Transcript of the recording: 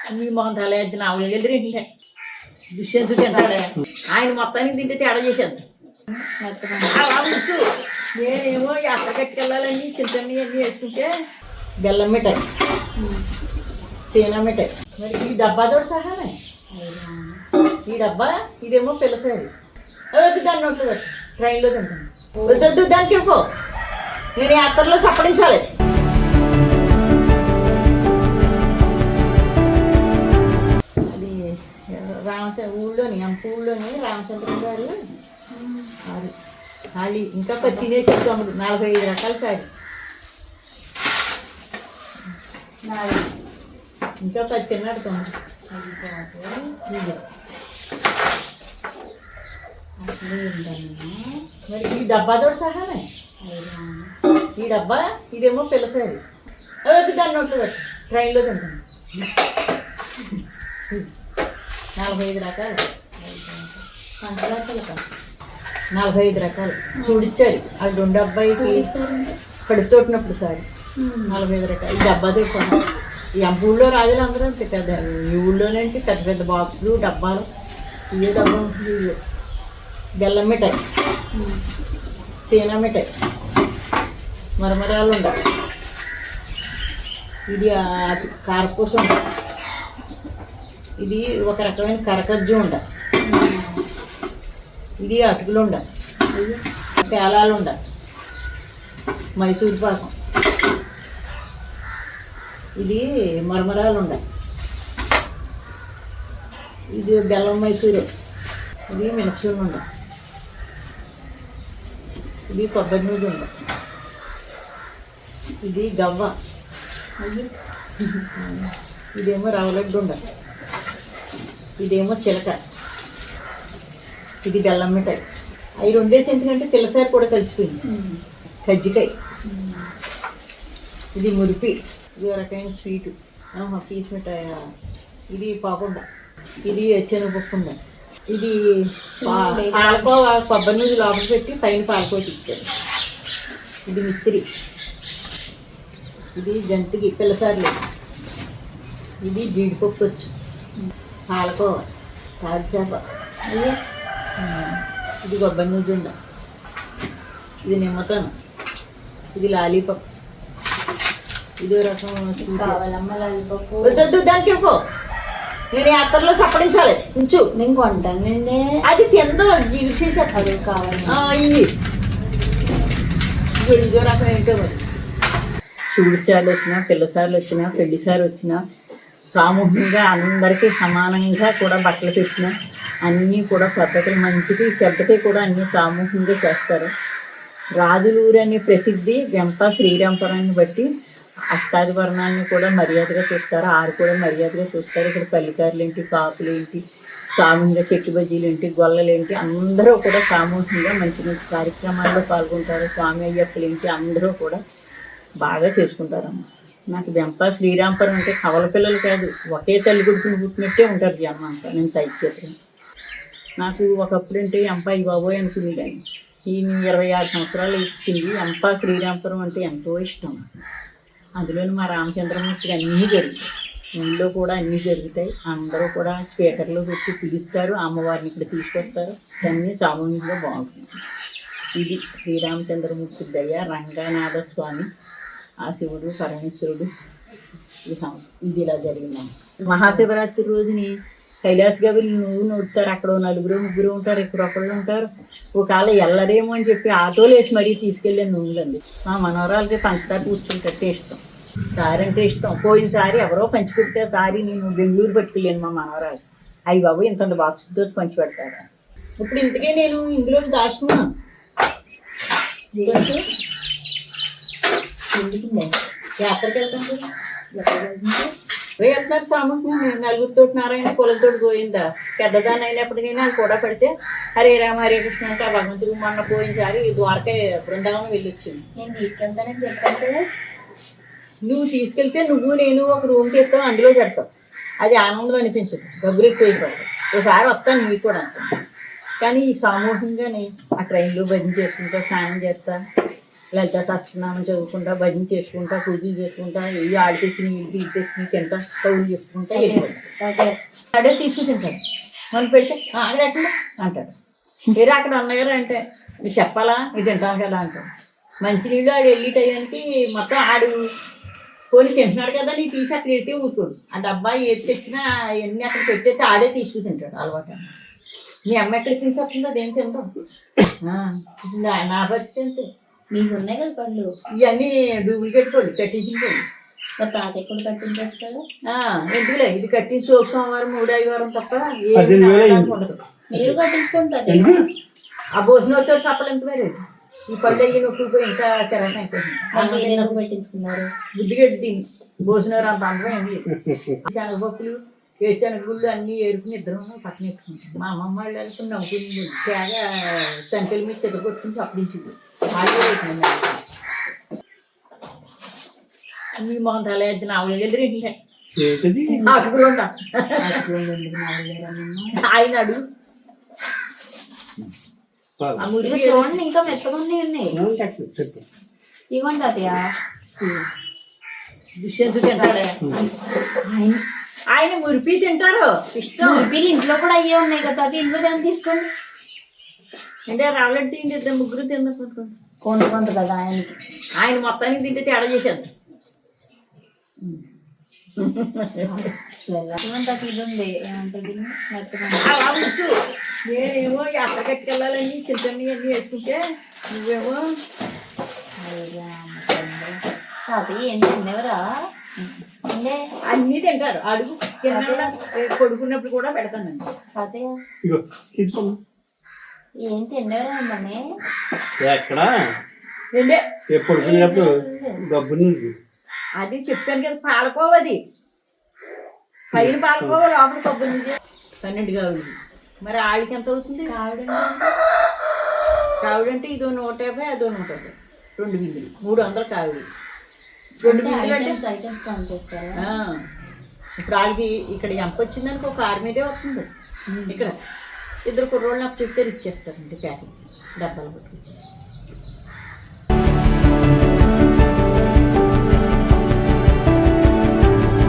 మీ మొహం తల ఎత్తిన ఆవిడ ఎదురేంటి దుష్యంతు తింటాడే ఆయన మొత్తానికి తింటే తేడా చేశాను అలా ఉంచు. నేనేమో ఎక్కడ కట్టుకెళ్ళాలని చింతన్ని అన్నీ వేసుకుంటే బెల్లం మిఠాయి సేనా మిఠాయి మరి ఈ డబ్బాతో సహానే ఈ డబ్బా ఇదేమో పిల్లసారి వద్దు దాన్ని నోట్లో పెట్టు ట్రైన్లో తింటాను వద్దొద్దు దానికి ఇవ్వకో నేను యాత్రలో సప్పడించాలి. ఊళ్ళోని అంప ఊళ్ళోని రామచంద్రం గారు అది ఖాళీ ఇంకా తినేసి తమ్ముడు 45 రకాల సారీ ఇంకా 10 తిన్నాడు తమ్ముడు. మరి ఈ డబ్బాతో సహానే ఈ డబ్బా ఇదేమో పిల్లసారి వద్దు దాన్ని నోట్లో పెట్టు ట్రైన్లో తింటాను 45 రకాలు 45 రకాలు చూడిచ్చారు అది 2 అబ్బాయికి కడుపుతోటినప్పుడు సారి 45 రకాలు ఈ డబ్బా తెచ్చాను. ఈ ఊళ్ళో రాజులు అందరూ అంతే పెద్ద ఈ ఊళ్ళోనేంటి పెద్ద పెద్ద బాక్సులు డబ్బాలు ఇవే డబ్బా ఉంటుంది. బెల్లం మిఠాయి సేనా మిఠాయి మరమరాలు ఉండవు ఇది కారపూస ఉండదు ఇది ఒక రకమైన కరకజ్జు ఉండ ఇది అటుకులు ఉండ పేలాలు ఉండ మైసూర్ పాకం ఇది మరమరాలు ఉండ ఇది బెల్లం మైసూరు ఇది మినపసూరు ఉండ ఇది కొబ్బరి నూనె ఉండ ఇది గవ్వ ఇదేమో రవ్వలడ్డు ఉండ ఇదేమో చిలక ఇది బెల్లం మిఠాయి అవి రెండేసి ఎందుకంటే పిల్లసారి కూడా కలిసిపోయింది. కజ్జికాయ ఇది మురిపి ఇది రకమైన స్వీటు పీస్ మిఠాయి ఇది పాకుండ ఇది శనగపప్పు ఉండ ఇది పాలకోవా కొబ్బరి నూనె లోపల పెట్టి పైన పాలకోవ ఇచ్చారు. ఇది మిక్సరీ ఇది జంతికి పిల్లసారి ఇది జీడిపప్పు వచ్చు పాలకోవ తాడిచేప ఇది కొబ్బరి నూనె ఉండ ఇది నిమ్మతను ఇది లాలీపప్పు ఇది రకం కావాలమ్మ లాలీపప్పు వద్దొద్దు దానికి ఇవ్వకో నేను యాత్రలో సప్పడించాలి ఉంచు నేను కొంటానండి అది తిందో జీవిసేసారు అది కావాలి ఇదో రకం ఏంటో మరి చూడిసార్లు వచ్చినా పిల్లసార్లు వచ్చినా పెళ్లిసార్లు వచ్చినా సామూహికంగా అందరికీ సమానంగా కూడా బట్టలు పెట్టిన అన్నీ కూడా పద్ధతులు మంచికి చెడ్డకి కూడా అన్నీ సామూహికంగా చేస్తారు. రాజులూరు అనే ప్రసిద్ధి వెంప శ్రీరాంపురాన్ని బట్టి అష్టాది వర్ణాన్ని కూడా మర్యాదగా చూస్తారు. ఆరు కూడా మర్యాదగా చూస్తారు. ఇక్కడ పల్లికారులు ఏంటి కాపులు ఏంటి సామూహికంగా చెట్టు బజ్జీలు ఏంటి గొల్లలు ఏంటి అందరూ కూడా సామూహికంగా మంచి మంచి కార్యక్రమాల్లో పాల్గొంటారు. స్వామి అయ్యప్పలు ఏంటి అందరూ కూడా బాగా చేసుకుంటారమ్మ. నాకు వెంప శ్రీరాంపురం అంటే కవల పిల్లలు కాదు ఒకే తల్లి గుడికి పుట్టినట్టే ఉంటారు జన్మ అంతా. నేను తైచేతాను నాకు ఒకప్పుడు అంటే ఎంపాయి బాబోయ్ అనుకుని కానీ ఈ 26 సంవత్సరాలు ఇచ్చింది. ఎంప శ్రీరాంపురం అంటే ఎంతో ఇష్టం. అందులోని మా రామచంద్రమూర్తికి అన్నీ జరుగుతాయి. ఊళ్ళో కూడా అన్నీ జరుగుతాయి. అందరూ కూడా స్పీకర్లో పెట్టి పిలుస్తారు. అమ్మవారిని ఇక్కడ తీసుకొస్తారు. అన్నీ సామూహికంగా బాగుంటుంది. ఇది శ్రీరామచంద్రమూర్తి దయ రంగనాథ స్వామి ఆ శివుడు పరమేశ్వరుడు ఇది ఇలా జరిగింది. మహాశివరాత్రి రోజుని కైలాస గవిని నువ్వు నడుస్తారు. అక్కడ 4-3 ఉంటారు. ఇక్కడ ఒకళ్ళు ఉంటారు. ఒకవేళ ఎల్లరేమో అని చెప్పి ఆటోలు వేసి మరీ తీసుకెళ్ళాను నువ్వులండి. మా మనవరాలకి పంచదార కూర్చుంటే ఇష్టం. సారీ అంటే ఇష్టం. పోయినసారి ఎవరో పంచి పెడితే సారీ నేను బెంగళూరు పట్టుకెళ్ళాను మా మనవరాలు. అయ్యి బాబు ఇంత బాక్స్తో పంచి పెడతారా. ఇప్పుడు ఇంతకే నేను ఇందులో దాచుకున్నాను. యాత్రకి వెళ్తాను కదా వెళ్తున్నారు సామూహికంగా నలుగురితో నారాయణ కులతో పోయిందా పెద్దదాన్ని అయినప్పటికీ వాళ్ళు కూడా పెడితే హరే రామ హరే కృష్ణ అంటే ఆ భగవంతుడు మొన్న పోయినసారి ద్వారకా బృందావనం వెళ్ళొచ్చింది. నేను తీసుకెళ్తానని చెప్పాను కదా. నువ్వు తీసుకెళ్తే నువ్వు నేను ఒక రూమ్ తీస్తావు అందులో పెడతావు. అది ఆనందం అనిపించదు. డబ్బులు ఎక్కువ అయిపోతాయి. ఒకసారి వస్తాను నీకు కూడా అంటాను. కానీ ఈ సామూహికంగానే ఆ ట్రైన్లో భజన చేసుకుంటా స్నానం చేస్తా లలిత సహస్రనామం చదువుకుంటా భజన చేసుకుంటా పూజలు చేసుకుంటా ఇవి ఆడి తెచ్చి నీళ్ళు తీసి తెచ్చి తింటా కౌలు చేసుకుంటా వెళ్ళిపోతాడు. అడే తీసుకుని తింటాడు. మనం పెడితే ఆడే అంటాడు. వేరే అక్కడ అన్నగారు అంటే మీరు చెప్పాలా ఇది తింటాను కదా అంటాడు. మంచినీళ్ళు ఆడు వెళ్ళి టయానికి మొత్తం ఆడు కొని తింటున్నాడు కదా నీ తీసి అక్కడ ఎడితే ఊరుకోడు. ఆ డబ్బా ఏది తెచ్చినా అవన్నీ అక్కడ పెట్టేస్తే ఆడే తీసుకు తింటాడు అలవాటు. మీ అమ్మ ఎక్కడికి తీసుకొస్తుందో అదేం తింటాం. నా పరిస్థితి అంతే. మీకు ఉన్నాయి కదా పళ్ళు, ఇవన్నీ డూప్లికేట్ పళ్ళు కట్టించిన పళ్ళు. తాత ఎప్పుడు కట్టించవచ్చు కదా. ఎందుకులే ఇది కట్టించి సోపు సోమవారం 3 ఆదివారం తప్ప ఉండదు. మీరు కట్టించుకుంటారు. ఆ భోజనోత్సవ సప్పలు ఎంత మరి ఈ పళ్ళు అయ్యి నొక్కుపోయి ఇంకా చిరకం పెట్టించుకున్నారు. బుద్ధిగడ్డి తిని భోజనం అంత అందరం ఏం లేదు. శనగపప్పులు శనగగుళ్ళు అన్నీ ఏరుకుని ఇద్దరం పక్కన ఎట్టుకుంటాం. మా అమ్మమ్మ వాళ్ళు వెళ్ళి నవ్వుకుని తేగ సంఖ్యల మీద చెదగొట్టుకుని చప్పడించింది. మీ మొహం తల ఎత్తి నాలుగు ఎదురు ఆయన అడుగు చూడండి ఇంకా మెత్తగా ఉన్నాయి. ఇవ్వండి అతయ్య. దుష్యంతు తింటాడే ఆయన మురిపి తింటారు ఇష్టం. మురిపీలు ఇంట్లో కూడా అయ్యే ఉన్నాయి కదా, అది ఇంట్లో దాన్ని తీసుకోండి. అంటే రావాలంటే ఇద్దరు ముగ్గురు తిన్నప్పుడు కొంత కదా ఆయనకి. ఆయన మొత్తానికి తింటే తేడా చేశాను. ఇది ఉంది ఏమంటుంది నేనేమో ఎక్కడ కట్టుకెళ్ళాలని చింతన్ని అన్నీ వేసుకుంటే నువ్వేమో అది ఏం తినేవరా అన్నీ తింటారు. అడుగు కొడుకున్నప్పుడు కూడా పెడతానండి. అదే ఏం తినేవరా అమ్మని ఎక్కడ అది చెప్పాను కదా పాలకోవ. అది పైన పాలకోవ లోపల కొబ్బరి నుంచి 12 కావుడు. మరి ఆడికి ఎంత అవుతుంది? కావుడంటే ఇదో 150 అదో 150. 2 బిందులు 300 కావుడు. 2 బిందులు అంటే ఇప్పుడు ఆడికి ఇక్కడ ఎంత వచ్చిందనుకో ఒక 6 మీదే వస్తుంది. ఇక్కడ 2 కుర్రోళ్ళు నాకు చెప్తే ఇచ్చేస్తారండి ప్యాకింగ్ డబ్బాలు పట్టుకొచ్చేసి.